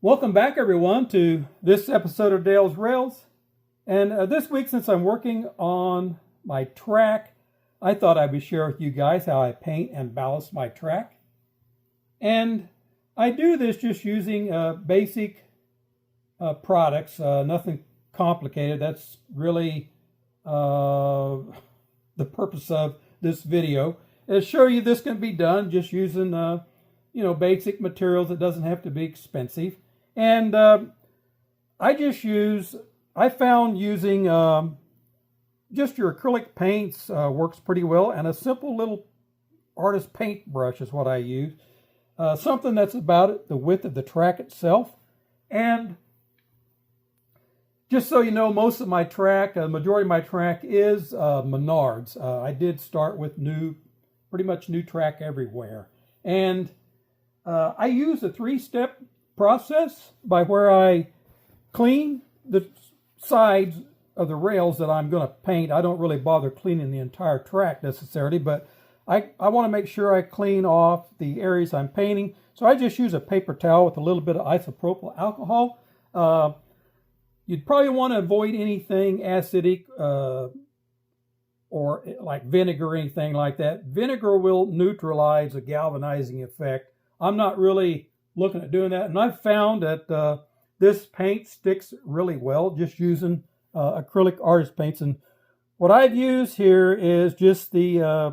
Welcome back, everyone, to this episode of Dale's Rails. And this week, since I'm working on my track, I thought I would share with you guys how I paint and ballast my track. And I do this just using basic products, nothing complicated. That's really the purpose of this video, is show you this can be done just using basic materials. It doesn't have to be expensive. And I found using just your acrylic paints works pretty well, and a simple little artist paintbrush is what I use. Something that's about the width of the track itself. And just so you know, most of my track, the majority of my track is Menards. I did start with pretty much new track everywhere. And I use a 3-step process by where I clean the sides of the rails that I'm going to paint. I don't really bother cleaning the entire track necessarily, but I want to make sure I clean off the areas I'm painting. So I just use a paper towel with a little bit of isopropyl alcohol. You'd probably want to avoid anything acidic or like vinegar or anything like that. Vinegar will neutralize the galvanizing effect. I'm not really looking at doing that, and I've found that this paint sticks really well just using acrylic artist paints. And what I've used here is just I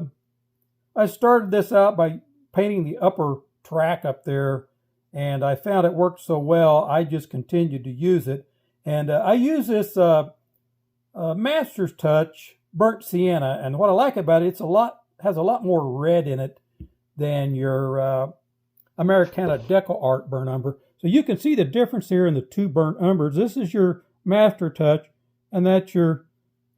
started this out by painting the upper track up there, and I found it worked so well I just continued to use it. And I use this Master's Touch burnt sienna, and what I like about it, has a lot more red in it than your Americana Deco Art burnt umber. So you can see the difference here in the two burnt umbers. This is your Master Touch, and that's your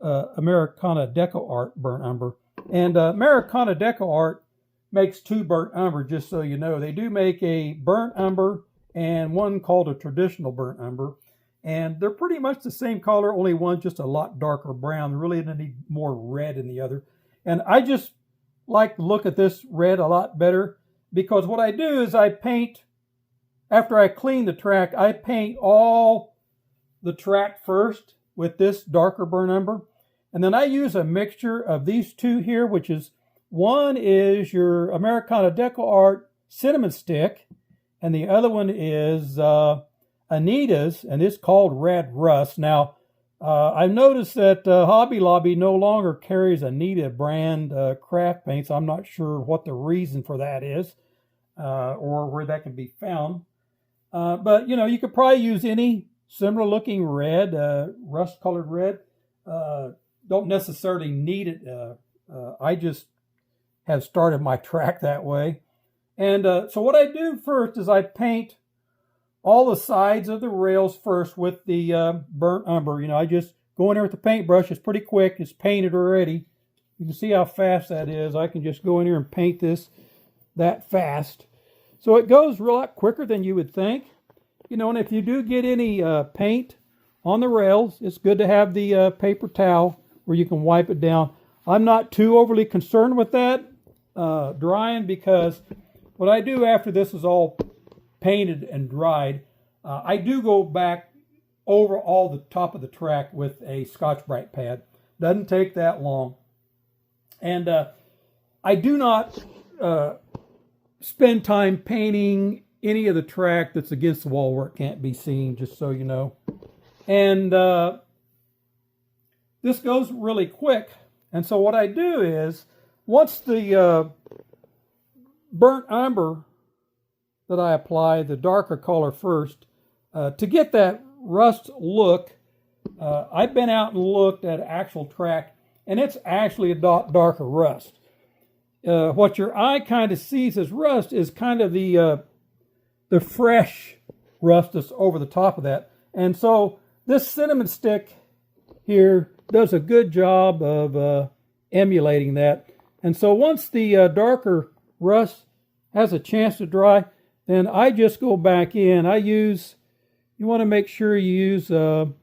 Americana Deco Art burnt umber. And Americana Deco Art makes two burnt umber, just so you know. They do make a burnt umber and one called a traditional burnt umber. And they're pretty much the same color, only one's just a lot darker brown. There really isn't any more red in the other. And I just like to look at this red a lot better, because what I do is I paint, after I clean the track, I paint all the track first with this darker burnt umber. And then I use a mixture of these two here, which is, one is your Americana Deco Art cinnamon stick, and the other one is Anita's, and it's called Red Rust. Now, I've noticed that Hobby Lobby no longer carries Anita brand craft paints. I'm not sure what the reason for that is, or where that can be found. But, you could probably use any similar looking red, rust-colored red. Don't necessarily need it. I just have started my track that way. And so what I do first is I paint all the sides of the rails first with the burnt umber. I just go in there with the paintbrush. It's pretty quick. It's painted already. You can see how fast that is. I can just go in here and paint this that fast. So it goes a lot quicker than you would think. And if you do get any paint on the rails, it's good to have the paper towel where you can wipe it down. I'm not too overly concerned with that drying, because what I do after this is all painted and dried, I do go back over all the top of the track with a Scotch-Brite pad. Doesn't take that long. And I do not spend time painting any of the track that's against the wall where it can't be seen, just so you know. And this goes really quick. And so what I do is, once the burnt umber that I apply, the darker color first, to get that rust look, I've been out and looked at actual track, and it's actually a darker rust. What your eye kind of sees as rust is kind of the fresh rust that's over the top of that. And so this cinnamon stick here does a good job of emulating that. And so once the darker rust has a chance to dry, then I just go back in. You want to make sure you use, a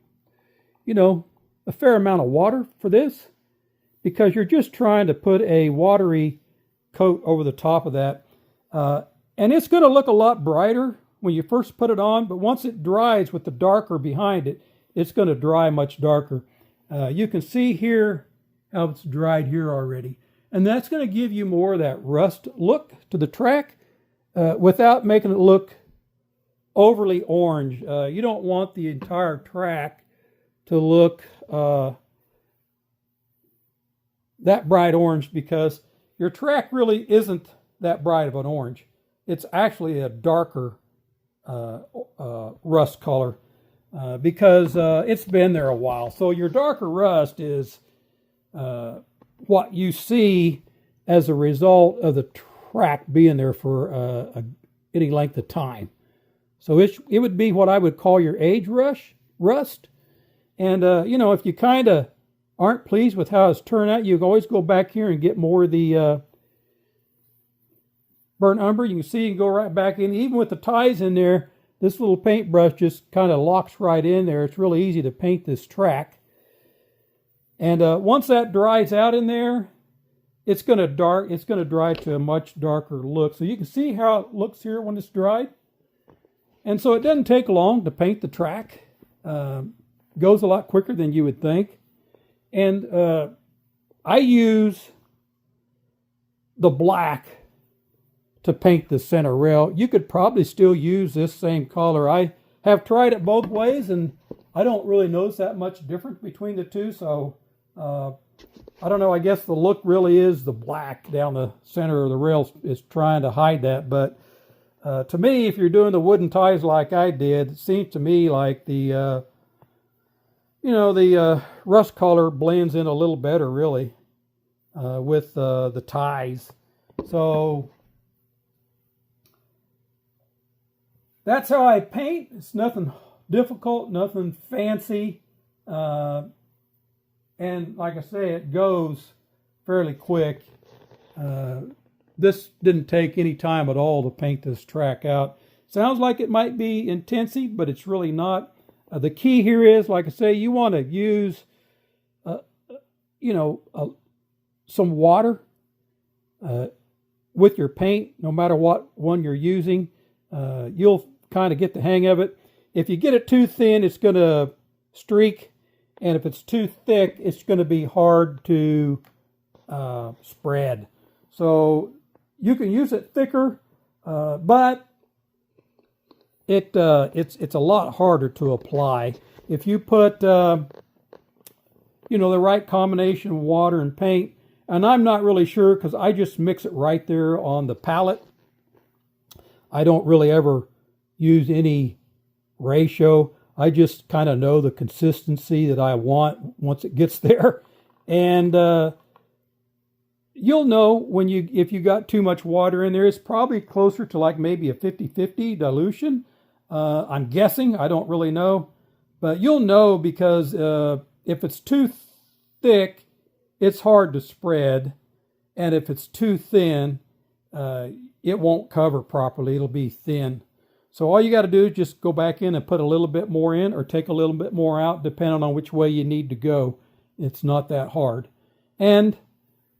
fair amount of water for this, because you're just trying to put a watery coat over the top of that. And it's going to look a lot brighter when you first put it on, but once it dries with the darker behind it, it's going to dry much darker. You can see here how it's dried here already. And that's going to give you more of that rust look to the track without making it look overly orange. You don't want the entire track to look that bright orange, because your track really isn't that bright of an orange. It's actually a darker rust color because it's been there a while. So your darker rust is what you see as a result of the track being there for any length of time. So it would be what I would call your age rust. And, if you kind of aren't pleased with how it's turned out, you can always go back here and get more of the burnt umber. You can see you can go right back in. Even with the ties in there, this little paintbrush just kind of locks right in there. It's really easy to paint this track. And once that dries out in there, it's going to dry to a much darker look. So you can see how it looks here when it's dried. And so it doesn't take long to paint the track. Goes a lot quicker than you would think. And I use the black to paint the center rail. You could probably still use this same color. I have tried it both ways, and I don't really notice that much difference between the two. So I don't know. I guess the look really is the black down the center of the rail is trying to hide that. But to me, if you're doing the wooden ties like I did, it seems to me like the rust color blends in a little better, really, with the ties. So that's how I paint. It's nothing difficult, nothing fancy. And like I say, it goes fairly quick. This didn't take any time at all to paint this track out. Sounds like it might be intensive, but it's really not. The key here is, like I say, you want to use, some water with your paint, no matter what one you're using. You'll kind of get the hang of it. If you get it too thin, it's going to streak. And if it's too thick, it's going to be hard to spread. So you can use it thicker, but it's a lot harder to apply. If you put the right combination of water and paint, and I'm not really sure because I just mix it right there on the palette. I don't really ever use any ratio. I just kind of know the consistency that I want once it gets there. And you'll know if you got too much water in there. It's probably closer to like maybe a 50-50 dilution. I'm guessing. I don't really know. But you'll know because if it's too thick, it's hard to spread. And if it's too thin, it won't cover properly. It'll be thin. So all you got to do is just go back in and put a little bit more in or take a little bit more out, depending on which way you need to go. It's not that hard. And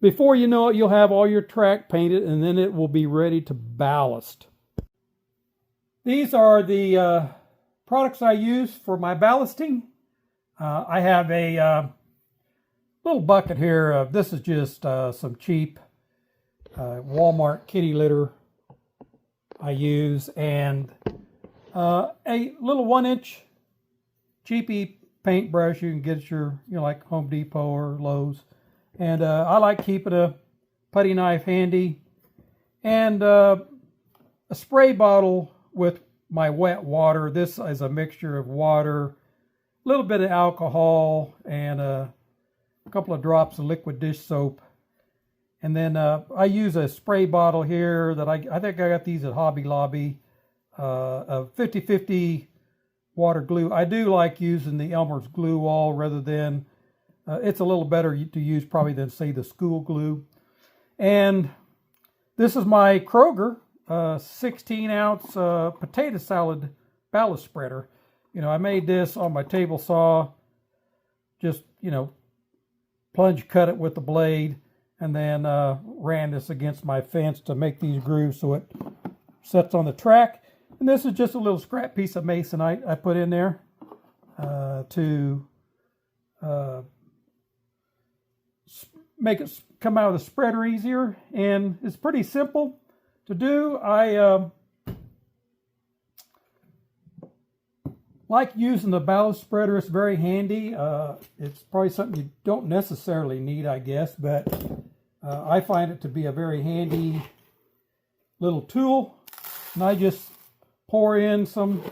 before you know it, you'll have all your track painted, and then it will be ready to ballast. These are the products I use for my ballasting. I have a little bucket here. This is just some cheap Walmart kitty litter I use, and a little 1-inch cheapy paintbrush you can get at your, like Home Depot or Lowe's. And I like keeping a putty knife handy, and a spray bottle with my wet water. This is a mixture of water, a little bit of alcohol, and a couple of drops of liquid dish soap. And then I use a spray bottle here that I think I got these at Hobby Lobby, of 50-50 water glue. I do like using the Elmer's glue wall rather than, it's a little better to use probably than, say, the school glue. And this is my Kroger 16-ounce potato salad ballast spreader. I made this on my table saw, just, plunge cut it with the blade, and then ran this against my fence to make these grooves so it sets on the track. And this is just a little scrap piece of masonite I put in there to make it come out of the spreader easier. And it's pretty simple to do. I like using the ballast spreader. It's very handy. It's probably something you don't necessarily need, I guess, but I find it to be a very handy little tool. And I just pour in some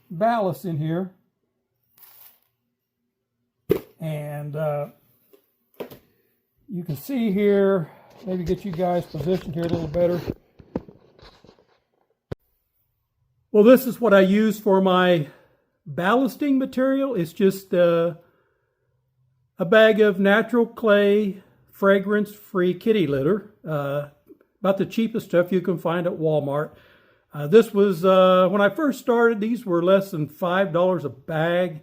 ballast in here. And you can see here, maybe get you guys positioned here a little better. Well, this is what I use for my ballasting material. It's just a bag of natural clay, fragrance-free kitty litter. About the cheapest stuff you can find at Walmart. This was, when I first started, these were less than $5 a bag.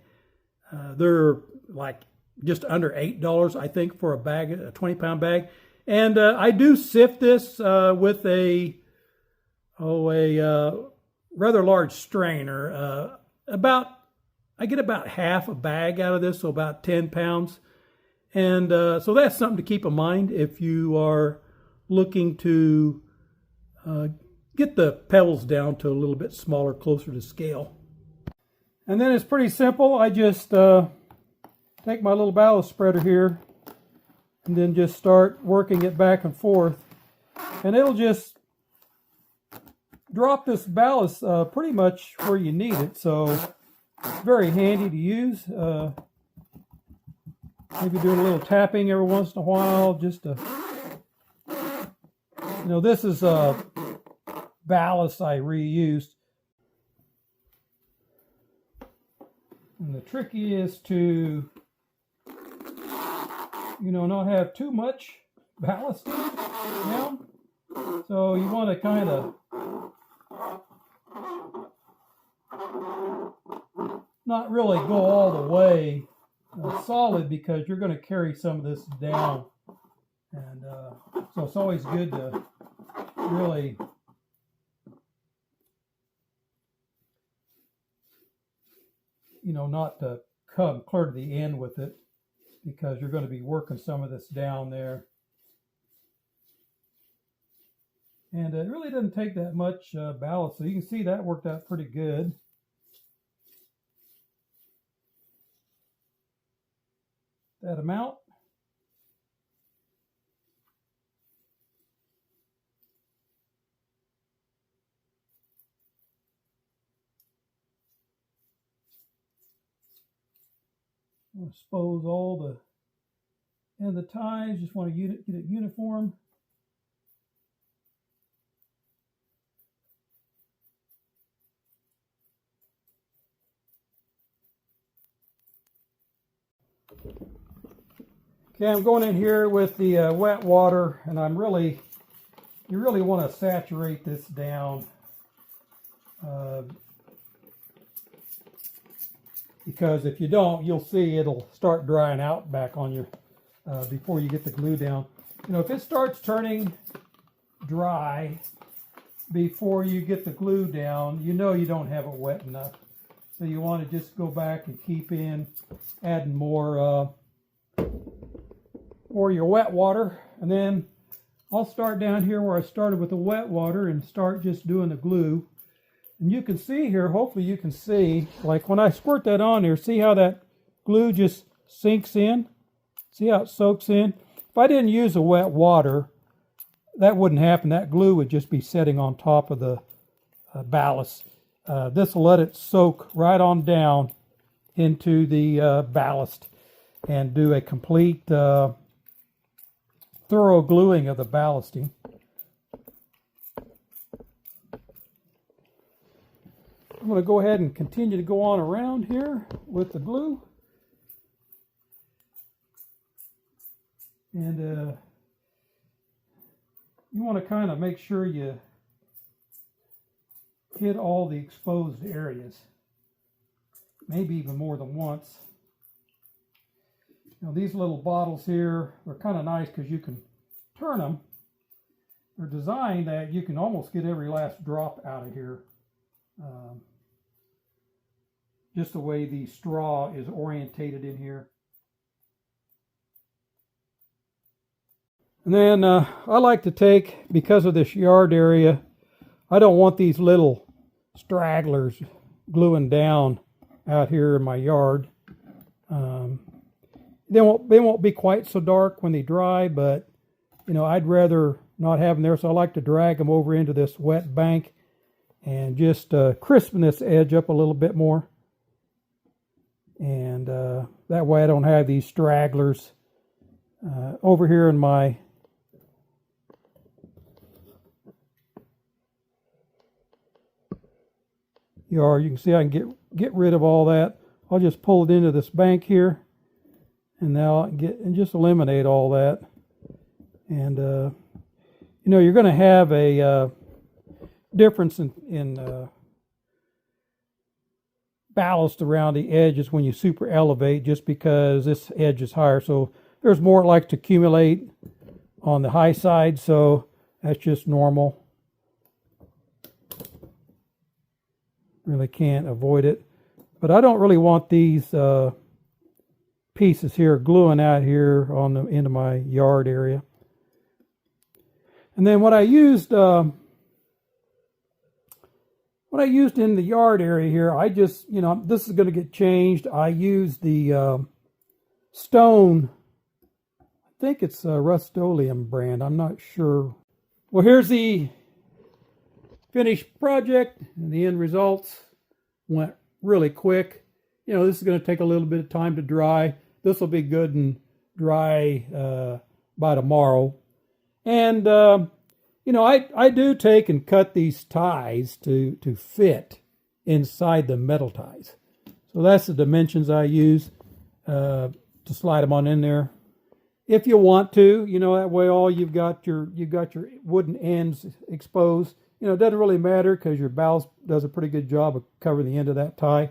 They're like just under $8, I think, for a bag, a 20-pound bag. And I do sift this with a rather large strainer. I get about half a bag out of this, so about 10 pounds. And so that's something to keep in mind if you are looking to get the pebbles down to a little bit smaller, closer to scale. And then it's pretty simple. I just take my little ballast spreader here and then just start working it back and forth. And it'll just drop this ballast pretty much where you need it. So it's very handy to use. Maybe doing a little tapping every once in a while, just to, you know, this is ballast I reused. And the trick is to, you know, not have too much ballast down. So you want to kind of not really go all the way solid, because you're going to carry some of this down. And so it's always good to really not to come clear to the end with it, because you're going to be working some of this down there. And it really doesn't take that much ballast, so you can see that worked out pretty good. That amount. Expose all the ties. Just want to get it uniform. Okay, I'm going in here with the wet water, and you really want to saturate this down. Because if you don't, you'll see it'll start drying out back on you before you get the glue down. You know, if it starts turning dry before you get the glue down, you know you don't have it wet enough. So you want to just go back and keep adding more your wet water. And then I'll start down here where I started with the wet water and start just doing the glue. And you can see here, hopefully you can see, like when I squirt that on here, see how that glue just sinks in? See how it soaks in? If I didn't use the wet water, that wouldn't happen. That glue would just be sitting on top of the ballast. This will let it soak right on down into the ballast and do a complete thorough gluing of the ballasting. I'm going to go ahead and continue to go on around here with the glue. And you want to kind of make sure you hit all the exposed areas, maybe even more than once. Now these little bottles here are kind of nice because you can turn them. They're designed that you can almost get every last drop out of here. just the way the straw is orientated in here. And then I like to take, because of this yard area, I don't want these little stragglers gluing down out here in my yard. They won't be quite so dark when they dry, but you know, I'd rather not have them there, so I like to drag them over into this wet bank and just crispen this edge up a little bit more. And that way I don't have these stragglers over here in my yard. You can see I can get rid of all that. I'll just pull it into this bank here, and now I can just eliminate all that. And you know, you're going to have a difference in ballast around the edges when you super elevate, just because this edge is higher. So there's more like to accumulate on the high side, so that's just normal. Really can't avoid it. But I don't really want these pieces here gluing out here on the into my yard area. And then what I used in the yard area here, I just, you know, this is going to get changed. I used the stone, I think it's a Rust-Oleum brand, I'm not sure. Well, here's the finished project, and the end results went really quick. You know, this is going to take a little bit of time to dry. This will be good and dry by tomorrow. And you know, I do take and cut these ties to fit inside the metal ties. So that's the dimensions I use to slide them on in there. If you want to, you know, that way all you've got your wooden ends exposed. You know, it doesn't really matter because your ballast does a pretty good job of covering the end of that tie.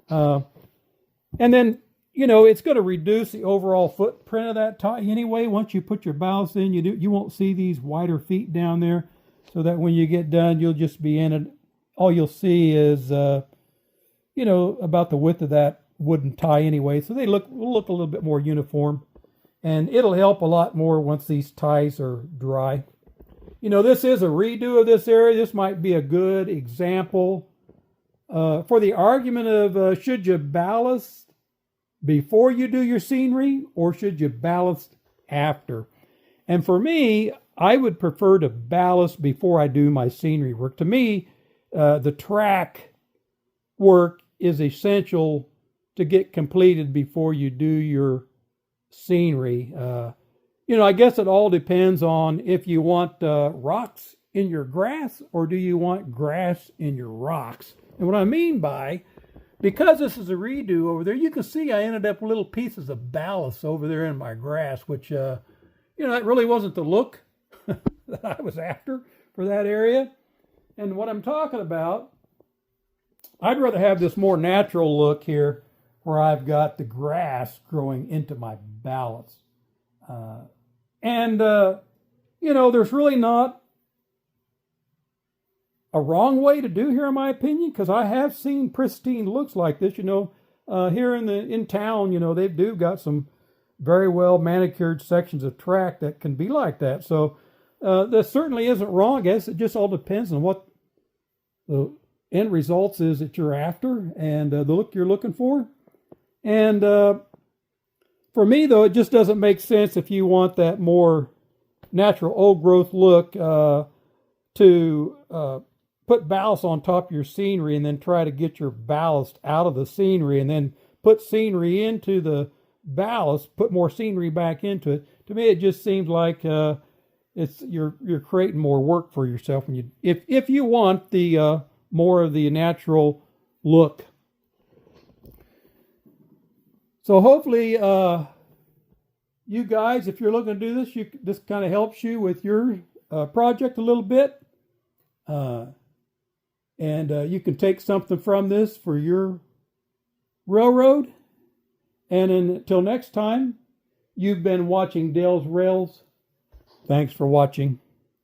And then, you know, it's going to reduce the overall footprint of that tie anyway. Once you put your ballast in, you won't see these wider feet down there, so that when you get done, you'll just be in it. All you'll see is, you know, about the width of that wooden tie anyway. So they will look a little bit more uniform, and it'll help a lot more once these ties are dry. You know, this is a redo of this area. This might be a good example for the argument of should you ballast before you do your scenery, or should you ballast after? And for me, I would prefer to ballast before I do my scenery work. To me, the track work is essential to get completed before you do your scenery. You know, I guess it all depends on if you want rocks in your grass, or do you want grass in your rocks. And what I mean by, because this is a redo over there, you can see I ended up with little pieces of ballast over there in my grass, which, you know, that really wasn't the look that I was after for that area. And what I'm talking about, I'd rather have this more natural look here where I've got the grass growing into my ballast. You know, there's really not a wrong way to do here, in my opinion, because I have seen pristine looks like this. You know, here in town, you know, they do got some very well manicured sections of track that can be like that. So that certainly isn't wrong. I guess it just all depends on what the end results is that you're after and the look you're looking for. And for me, though, it just doesn't make sense if you want that more natural old growth look to put ballast on top of your scenery and then try to get your ballast out of the scenery and then put scenery into the ballast, put more scenery back into it. To me, it just seems like you're creating more work for yourself when if you want the more of the natural look. So hopefully, you guys, if you're looking to do this, this kind of helps you with your project a little bit. And you can take something from this for your railroad. And until next time, you've been watching Dale's Rails. Thanks for watching.